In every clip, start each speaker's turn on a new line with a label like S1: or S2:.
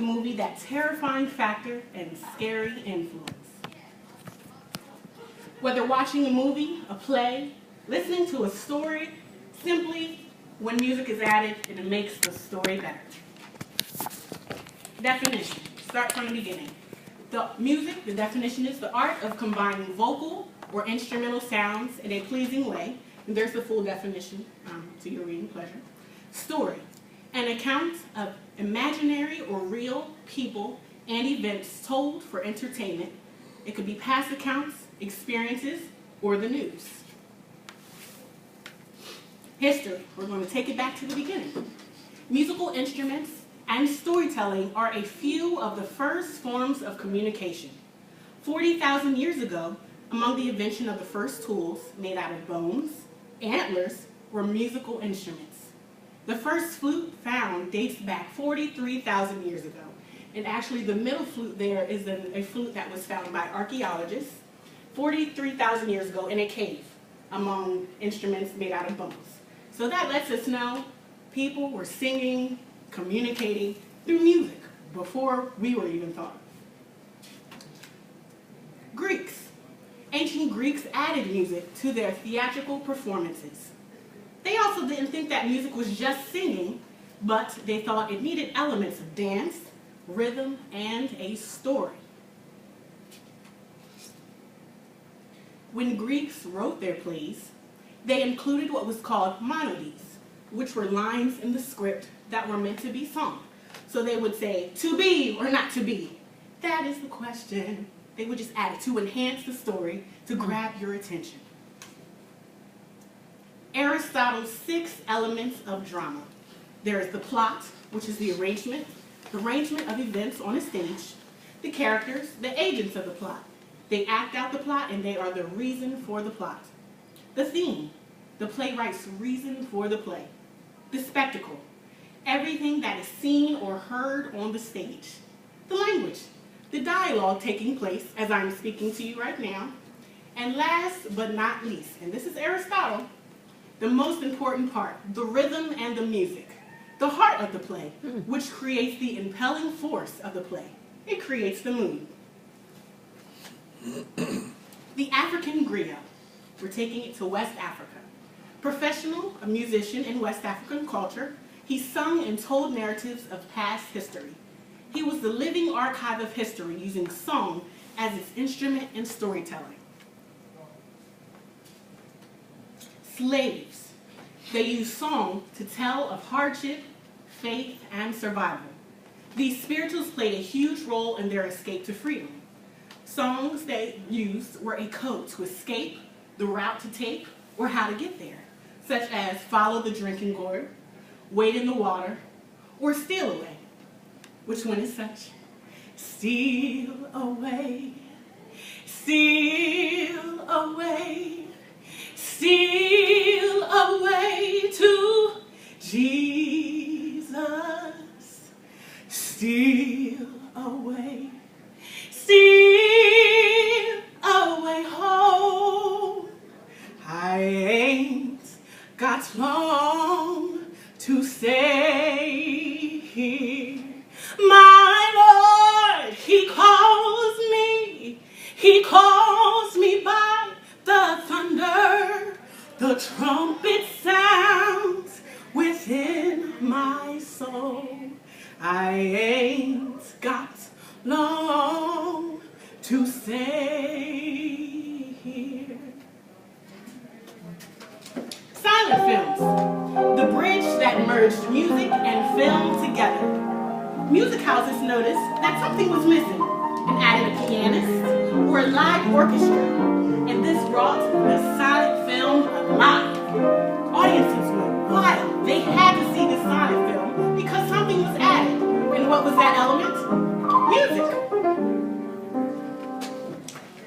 S1: movie that terrifying factor and scary influence. Whether watching a movie, a play, listening to a story, simply when music is added, it makes the story better. Definition. Start from the beginning. The music, the definition is the art of combining vocal or instrumental sounds in a pleasing way. And there's the full definition to your reading pleasure. Story. An account of imaginary or real people and events told for entertainment. It could be past accounts, experiences, or the news. History. We're going to take it back to the beginning. Musical instruments and storytelling are a few of the first forms of communication. 40,000 years ago, among the invention of the first tools made out of bones, antlers were musical instruments. The first flute found dates back 43,000 years ago. And actually the middle flute there is a flute that was found by archaeologists 43,000 years ago in a cave among instruments made out of bones. So that lets us know people were singing, communicating through music before we were even thought of. Greeks. Ancient Greeks added music to their theatrical performances. They also didn't think that music was just singing, but they thought it needed elements of dance, rhythm, and a story. When Greeks wrote their plays, they included what was called monodies, which were lines in the script that were meant to be sung. So they would say, to be or not to be. That is the question. They would just add it to enhance the story, to grab your attention. Aristotle's 6 elements of drama. There is the plot, which is the arrangement of events on a stage, the characters, the agents of the plot. They act out the plot and they are the reason for the plot. The theme, the playwright's reason for the play. The spectacle, everything that is seen or heard on the stage. The language, the dialogue taking place as I'm speaking to you right now. And last but not least, and this is Aristotle, the most important part, the rhythm and the music. The heart of the play, which creates the impelling force of the play. It creates the mood. The African griot. We're taking it to West Africa. Professional, a musician in West African culture, he sung and told narratives of past history. He was the living archive of history, using song as its instrument in storytelling. Slaves. They used song to tell of hardship, faith, and survival. These spirituals played a huge role in their escape to freedom. Songs they used were a code to escape, the route to take, or how to get there, such as follow the drinking gourd, wade in the water, or steal away. Which one is such? Steal away, steal away, steal away to Jesus. Steal away, steal away home. I ain't got long to stay here. My Lord, He calls me by the thunder. The trumpet sounds within my soul. I ain't got long to stay here. Silent films, the bridge that merged music and film together. Music houses noticed that something was missing and added a pianist or a live orchestra, and this brought the silent film alive. Audiences went wild. They had to see the silent film because something was added. And what was that element? Music.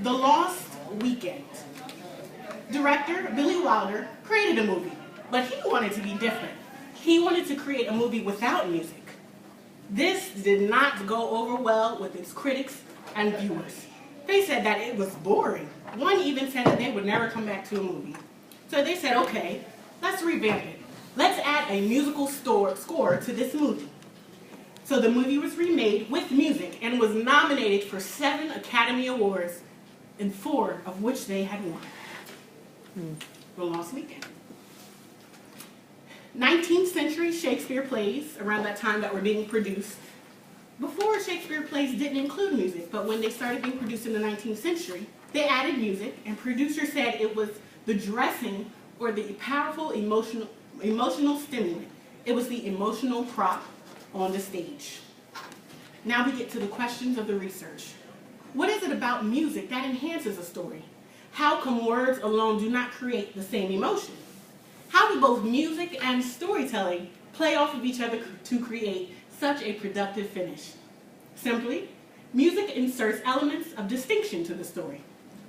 S1: The Lost Weekend. Director Billy Wilder created a movie, but he wanted to be different. He wanted to create a movie without music. This did not go over well with its critics and viewers. They said that it was boring. One even said that they would never come back to a movie. So they said, okay, let's revamp it. Let's add a musical score to this movie. So the movie was remade with music and was nominated for 7 Academy Awards, and 4 of which they had won. The Lost Weekend. 19th century Shakespeare plays, around that time, that were being produced. Before, Shakespeare plays didn't include music, but when they started being produced in the 19th century, they added music, and producers said it was the dressing or the powerful emotional stimulant. It was the emotional prop on the stage. Now we get to the questions of the research. What is it about music that enhances a story? How come words alone do not create the same emotion? How do both music and storytelling play off of each other to create such a productive finish? Simply, music inserts elements of distinction to the story.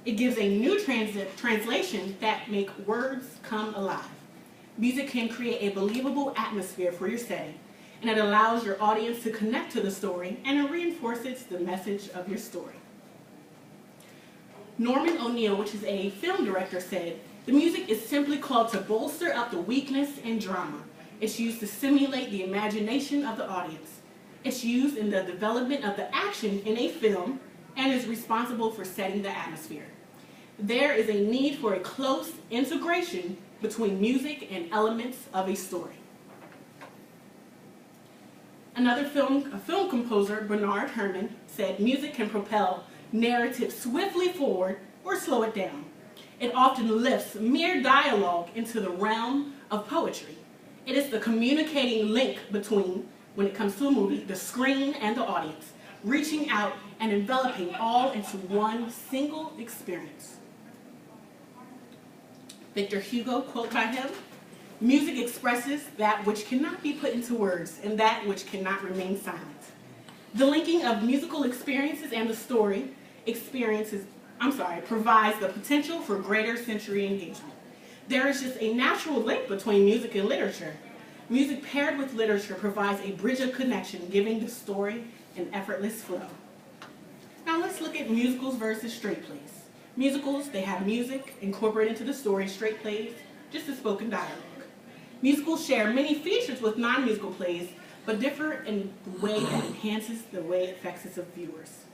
S1: It gives a new translation that make words come alive. Music can create a believable atmosphere for your setting, and it allows your audience to connect to the story, and it reinforces the message of your story. Norman O'Neill, which is a film director, said, "The music is simply called to bolster up the weakness in drama. It's used to stimulate the imagination of the audience. It's used in the development of the action in a film and is responsible for setting the atmosphere. There is a need for a close integration between music and elements of a story." Another film composer, Bernard Herrmann, said, "Music can propel narrative swiftly forward or slow it down. It often lifts mere dialogue into the realm of poetry. It is the communicating link between, when it comes to a movie, the screen and the audience, reaching out and enveloping all into one single experience." Victor Hugo, quote by him, "Music expresses that which cannot be put into words and that which cannot remain silent. The linking of musical experiences and the story provides the potential for greater sensory engagement. There is just a natural link between music and literature. Music paired with literature provides a bridge of connection, giving the story an effortless flow." Now let's look at musicals versus straight plays. Musicals, they have music incorporated into the story. Straight plays, just a spoken dialogue. Musicals share many features with non-musical plays, but differ in the way that enhances the way it affects its viewers.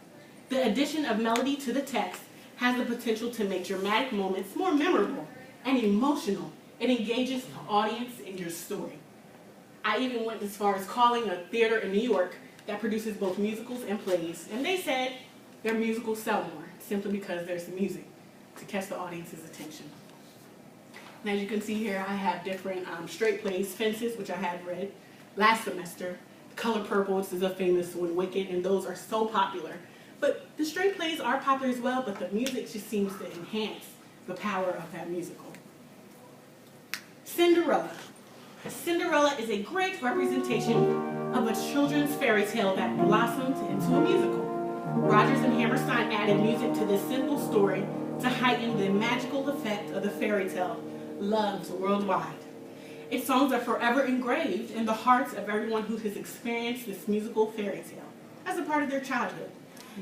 S1: The addition of melody to the text has the potential to make dramatic moments more memorable and emotional. It engages the audience in your story. I even went as far as calling a theater in New York that produces both musicals and plays, and they said their musicals sell more, simply because there's music to catch the audience's attention. And as you can see here, I have different straight plays, Fences, which I had read last semester, Color Purple, which is a famous one, Wicked, and those are so popular. But the straight plays are popular as well, but the music just seems to enhance the power of that musical. Cinderella. Cinderella is a great representation of a children's fairy tale that blossomed into a musical. Rodgers and Hammerstein added music to this simple story to heighten the magical effect of the fairy tale, loved worldwide. Its songs are forever engraved in the hearts of everyone who has experienced this musical fairy tale as a part of their childhood.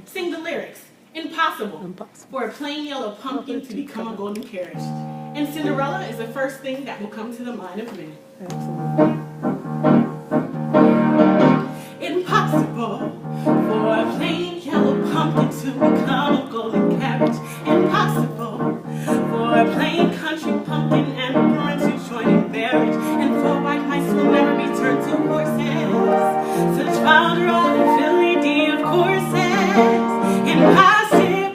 S1: Sing the lyrics. Impossible for a plain yellow pumpkin to become a golden carriage. And Cinderella is the first thing that will come to the mind of many.
S2: Absolutely.
S1: Impossible for a plain yellow pumpkin to become a golden carriage. Impossible for a plain country pumpkin and a prince to join in marriage. And for white mice will never be turned to horses. Such founder of infinity of courses. Impossible,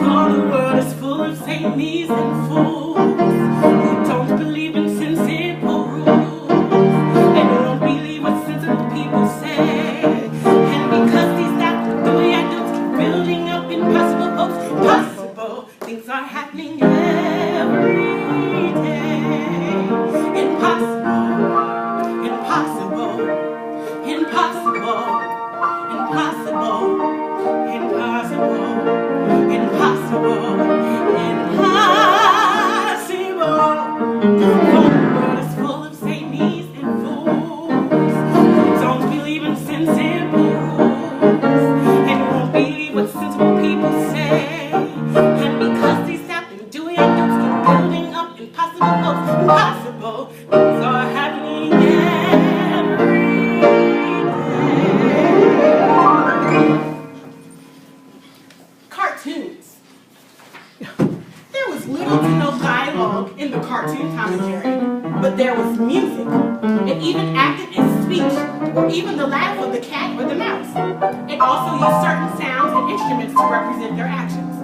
S1: for the world is full of saints and fools who don't believe in sensible rules and don't believe what sensible people say. And because these doubtful adults keep building up impossible hopes, impossible things are happening every day. Impossible, impossible, impossible. Impossible, impossible, impossible, impossible. For the world is full of saints and fools who don't believe in sensible rules and won't believe what sensible people say. And because they stop and do it, adults keep building up impossible hopes. Impossible things are happening every or even the laugh of the cat or the mouse. It also used certain sounds and instruments to represent their actions.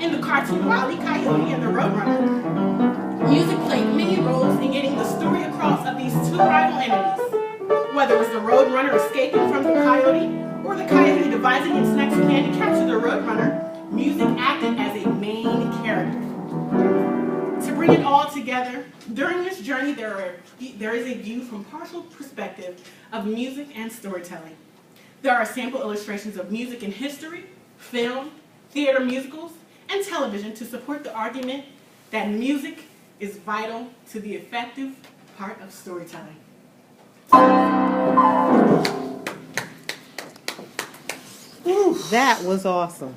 S1: In the cartoon Wile E. Coyote and the Roadrunner, music played many roles in getting the story across of these two rival enemies. Whether it was the Roadrunner escaping from the coyote, or the coyote devising its next plan to capture the Roadrunner, music acted as a main character. To bring it all together, during this journey there is a view from partial perspective of music and storytelling. There are sample illustrations of music in history, film, theater musicals, and television to support the argument that music is vital to the effective part of storytelling.
S2: That was awesome.